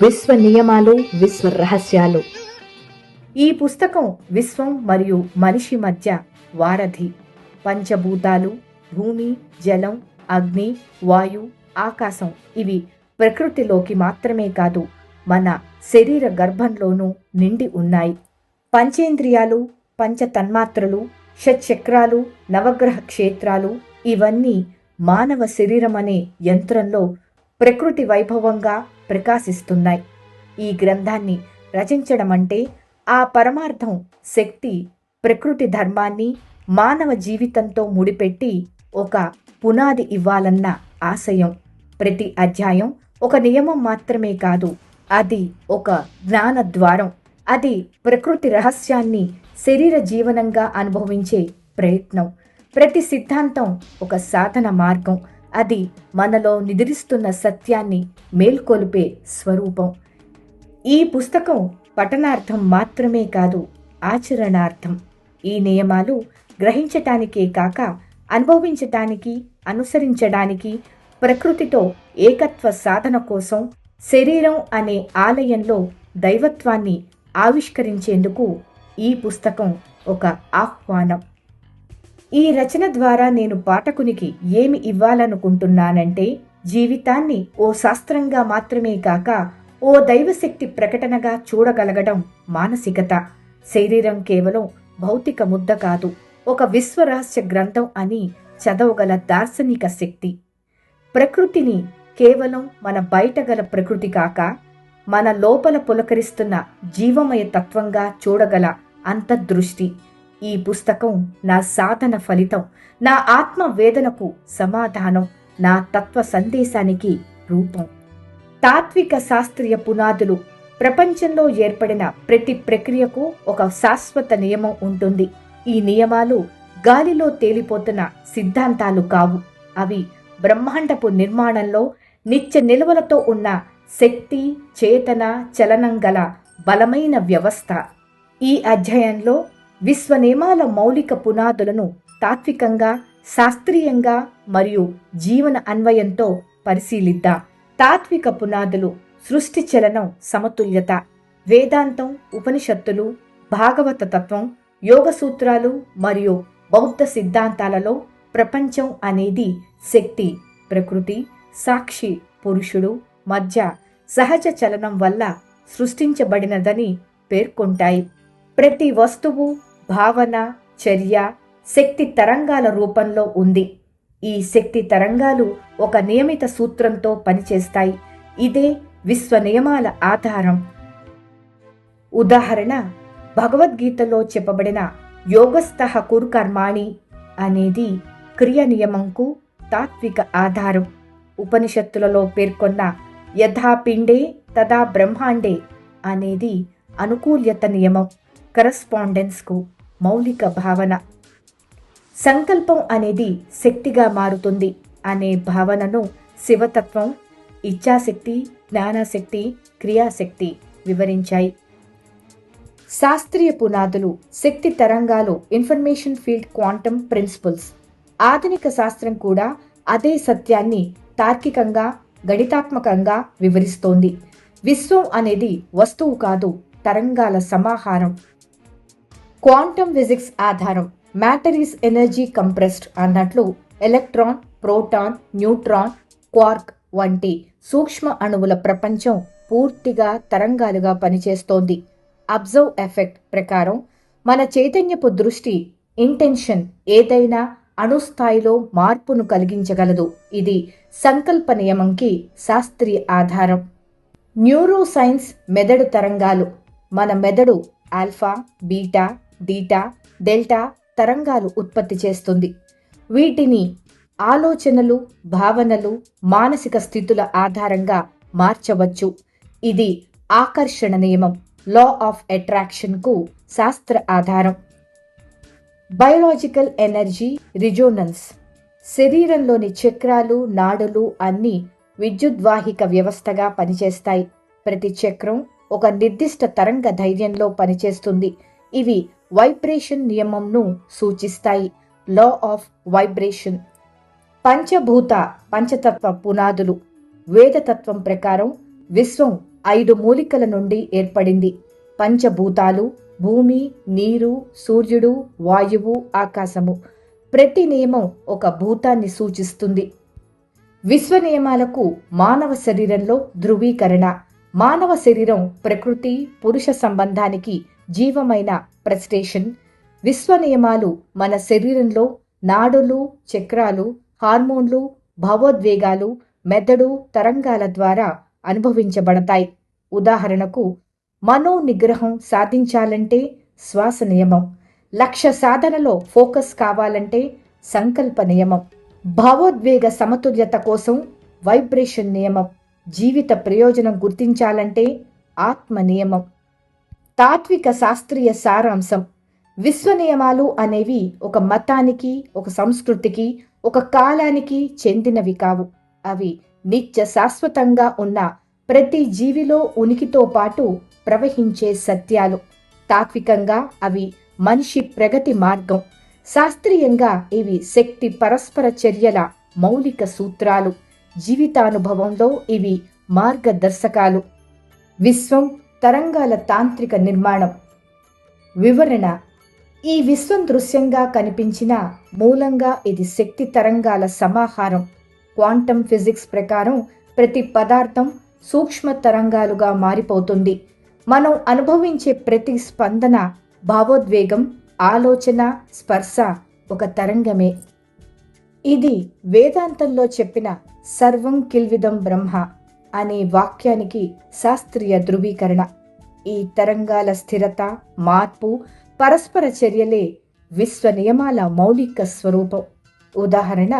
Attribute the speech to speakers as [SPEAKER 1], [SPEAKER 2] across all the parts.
[SPEAKER 1] విశ్వ నియమాలు, విశ్వ రహస్యాలు. ఈ పుస్తకం విశ్వం మరియు మనిషి మధ్య వారధి. పంచభూతాలు, భూమి, జలం, అగ్ని, వాయు, ఆకాశం ఇవి ప్రకృతిలోకి మాత్రమే కాదు, మన శరీర గర్భంలోనూ నిండి ఉన్నాయి. పంచేంద్రియాలు, పంచతన్మాత్రలు, షట్చక్రాలు, నవగ్రహ క్షేత్రాలు ఇవన్నీ మానవ శరీరం అనే యంత్రంలో ప్రకృతి వైభవంగా ప్రకాశిస్తున్నాయి. ఈ గ్రంథాన్ని రచించడమంటే ఆ పరమార్థం శక్తి ప్రకృతి ధర్మాన్ని మానవ జీవితంతో ముడిపెట్టి ఒక పునాది ఇవ్వాలన్న ఆశయం. ప్రతి అధ్యాయం ఒక నియమం మాత్రమే కాదు, అది ఒక జ్ఞాన ద్వారం. అది ప్రకృతి రహస్యాన్ని శరీర జీవనంగా అనుభవించే ప్రయత్నం. ప్రతి సిద్ధాంతం ఒక సాధన మార్గం. అది మనలో నిద్రిస్తున్న సత్యాన్ని మేల్కొల్పే స్వరూపం. ఈ పుస్తకం పఠనార్థం మాత్రమే కాదు, ఆచరణార్థం. ఈ నియమాలు గ్రహించటానికే కాక అనుభవించటానికి, అనుసరించడానికి, ప్రకృతితో ఏకత్వ సాధన కోసం శరీరం అనే ఆలయంలో దైవత్వాన్ని ఆవిష్కరించేందుకు ఈ పుస్తకం ఒక ఆహ్వానం. ఈ రచన ద్వారా నేను పాఠకునికి ఏమి ఇవ్వాలనుకుంటున్నానంటే, జీవితాన్ని ఓ శాస్త్రంగా మాత్రమే కాక ఓ దైవశక్తి ప్రకటనగా చూడగలగడం మానసికత. శరీరం కేవలం భౌతిక ముద్ద కాదు, ఒక విశ్వరహస్య గ్రంథం అని చదవగల దార్శనిక శక్తి. ప్రకృతిని కేవలం మన బయట గల ప్రకృతి కాక, మన లోపల పులకరిస్తున్న జీవమయ తత్వంగా చూడగల అంతర్దృష్టి. ఈ పుస్తకం నా సాధన ఫలితం, నా ఆత్మ వేదనకు సమాధానం, నా తత్వ సందేశానికి రూపం. తాత్విక శాస్త్రీయ పునాదులు. ప్రపంచంలో ఏర్పడిన ప్రతి ప్రక్రియకు ఒక శాశ్వత నియమం ఉంటుంది. ఈ నియమాలు గాలిలో తేలిపోతున్న సిద్ధాంతాలు కావు. అవి బ్రహ్మాండపు నిర్మాణంలో నిత్య నిల్వలతో ఉన్న శక్తి, చేతన, చలనం గల బలమైన వ్యవస్థ. ఈ అధ్యాయంలో విశ్వ నియమాల మౌలిక పునాదులను తాత్వికంగా, శాస్త్రీయంగా మరియు జీవన అన్వయంతో పరిశీలిద్దాం. తాత్విక పునాదులు. సృష్టి చలనం, సమతుల్యత. వేదాంతం, ఉపనిషత్తులు, భాగవత తత్వం, యోగ సూత్రాలు మరియు బౌద్ధ సిద్ధాంతాలలో ప్రపంచం అనేది శక్తి, ప్రకృతి, సాక్షి పురుషుడు మధ్య సహజ చలనం వల్ల సృష్టించబడినదని పేర్కొంటాయి. ప్రతి వస్తువు, భావన, చర్య శక్తి తరంగాల రూపంలో ఉంది. ఈ శక్తి తరంగాలు ఒక నియమిత సూత్రంతో పనిచేస్తాయి. ఇదే విశ్వ నియమాల ఆధారం. ఉదాహరణ, భగవద్గీతలో చెప్పబడిన యోగస్థః కురు కర్మాణి అనేది క్రియ నియమంకు తాత్విక ఆధారం. ఉపనిషత్తులలో పేర్కొన్న యథా పిండే తదా బ్రహ్మాండే అనేది అనుకూల్యత నియమం, కరస్పాండెన్స్కు మౌలిక భావన. సంకల్పం అనేది శక్తిగా మారుతుంది అనే భావనను శివతత్వం, ఇచ్ఛాశక్తి, జ్ఞానశక్తి, క్రియాశక్తి వివరించాయి. శాస్త్రీయ పునాదులు. శక్తి తరంగాలు, ఇన్ఫర్మేషన్ ఫీల్డ్ క్వాంటమ్ ప్రిన్సిపల్స్. ఆధునిక శాస్త్రం కూడా అదే సత్యాన్ని తార్కికంగా, గణితాత్మకంగా వివరిస్తోంది. విశ్వం అనేది వస్తువు కాదు, తరంగాల సమాహారం. క్వాంటమ్ ఫిజిక్స్ ఆధారం. మ్యాటర్ ఈస్ ఎనర్జీ కంప్రెస్డ్ అన్నట్లు ఎలక్ట్రాన్, ప్రోటాన్, న్యూట్రాన్, క్వార్క్ వంటి సూక్ష్మ అణువుల ప్రపంచం పూర్తిగా తరంగాలుగా పనిచేస్తోంది. అబ్జర్వ్ ఎఫెక్ట్ ప్రకారం మన చైతన్యపు దృష్టి, ఇంటెన్షన్ ఏదైనా అణుస్థాయిలో మార్పును కలిగించగలదు. ఇది సంకల్ప నియమంకి శాస్త్రీయ ఆధారం. Neuro science. మెదడు తరంగాలు. మన మెదడు ఆల్ఫా, బీటా, డీటా, డెల్టా తరంగాలు ఉత్పత్తి చేస్తుంది. వీటిని ఆలోచనలు, భావనలు, మానసిక స్థితుల ఆధారంగా మార్చవచ్చు. ఇది ఆకర్షణ నియమం, లా ఆఫ్ అట్రాక్షన్ కు శాస్త్ర ఆధారం. Biological energy resonance. శరీరంలోని చక్రాలు, నాడులు అన్నీ విద్యుద్వాహిక వ్యవస్థగా పనిచేస్తాయి. ప్రతి చక్రం ఒక నిర్దిష్ట తరంగ ధైర్యంలో పనిచేస్తుంది. ఇవి వైబ్రేషన్ నియమంను సూచిస్తాయి, లా ఆఫ్ వైబ్రేషన్. పంచభూత, పంచతత్వ పునాదులు. వేదతత్వం ప్రకారం విశ్వం 5 మూలికల నుండి ఏర్పడింది. పంచభూతాలు, భూమి, నీరు, సూర్యుడు, వాయువు, ఆకాశము. ప్రతి నియమం ఒక భూతాన్ని సూచిస్తుంది. విశ్వ నియమాలకు మానవ శరీరంలో ధృవీకరణ. మానవ శరీరం ప్రకృతి, పురుష సంబంధానికి జీవమైన ప్రెస్టేషన్. విశ్వ నియమాలు మన శరీరంలో నాడులు, చక్రాలు, హార్మోన్లు, భావోద్వేగాలు, మెదడు తరంగాల ద్వారా అనుభవించబడతాయి. ఉదాహరణకు, మనో నిగ్రహం సాధించాలంటే శ్వాస నియమం. లక్ష్య సాధనలో ఫోకస్ కావాలంటే సంకల్ప నియమం. భావోద్వేగ సమతుల్యత కోసం వైబ్రేషన్ నియమం. జీవిత ప్రయోజనం గుర్తించాలంటే ఆత్మ నియమం. తాత్విక శాస్త్రీయ సారాంశం. విశ్వ నియమాలు అనేవి ఒక మతానికి, ఒక సంస్కృతికి, ఒక కాలానికి చెందినవి కావు. అవి నిత్య శాశ్వతంగా ఉన్న ప్రతి జీవిలో ఉనికితో పాటు ప్రవహించే సత్యాలు. తాత్వికంగా అవి మనిషి ప్రగతి మార్గం. శాస్త్రీయంగా ఇవి శక్తి పరస్పర చర్యల మౌలిక సూత్రాలు. జీవితానుభవంలో ఇవి మార్గదర్శకాలు. విశ్వం తరంగాల తాంత్రిక నిర్మాణం. వివరణ. ఈ విశ్వం దృశ్యంగా కనిపించిన మూలంగా ఇది శక్తి తరంగాల సమాహారం. క్వాంటం ఫిజిక్స్ ప్రకారం ప్రతి పదార్థం సూక్ష్మ తరంగాలుగా మారిపోతుంది. మనం అనుభవించే ప్రతి స్పందన, భావోద్వేగం, ఆలోచన, స్పర్శ ఒక తరంగమే. ఇది వేదాంతంలో చెప్పిన సర్వం కిల్విదం బ్రహ్మ అనే వాక్యానికి శాస్త్రీయ ధృవీకరణ. ఈ తరంగాల స్థిరత, మార్పు, పరస్పర చర్యలే విశ్వ నియమాల మౌలిక స్వరూపం. ఉదాహరణ,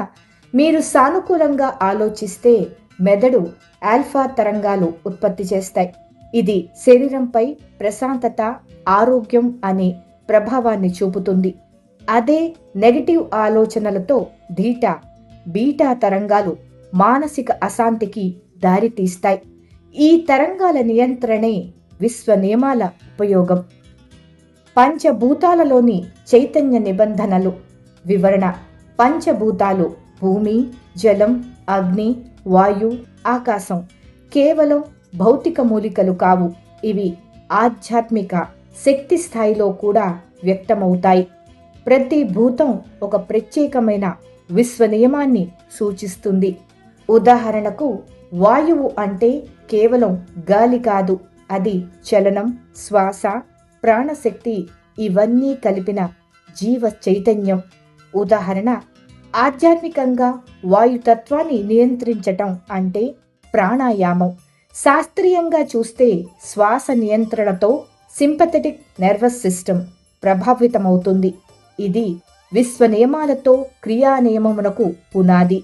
[SPEAKER 1] మీరు సానుకూలంగా ఆలోచిస్తే మెదడు ఆల్ఫా తరంగాలు ఉత్పత్తి చేస్తాయి. ఇది శరీరంపై ప్రశాంతత, ఆరోగ్యం అనే ప్రభావాన్ని చూపుతుంది. అదే నెగటివ్ ఆలోచనలతో బీటా తరంగాలు మానసిక అశాంతికి దారితీస్తాయి. ఈ తరంగాల నియంత్రణే విశ్వ నియమాల ఉపయోగం. పంచభూతాలలోని చైతన్య నిబంధనలు. వివరణ. పంచభూతాలు భూమి, జలం, అగ్ని, వాయు, ఆకాశం కేవలం భౌతిక మూలికలు కావు. ఇవి ఆధ్యాత్మిక శక్తి స్థాయిలో కూడా వ్యక్తమవుతాయి. ప్రతి భూతం ఒక ప్రత్యేకమైన విశ్వ నియమాన్ని సూచిస్తుంది. ఉదాహరణకు, వాయువు అంటే కేవలం గాలి కాదు, అది చలనం, శ్వాస, ప్రాణశక్తి ఇవన్నీ కలిపిన జీవ చైతన్యం. ఉదాహరణ, ఆధ్యాత్మికంగా వాయుతత్వాన్ని నియంత్రించటం అంటే ప్రాణాయామం. శాస్త్రీయంగా చూస్తే శ్వాస నియంత్రణతో సింపథెటిక్ నర్వస్ సిస్టమ్ ప్రభావితమవుతుంది. ఇది విశ్వ నియమాలతో క్రియా నియమమునకు పునాది.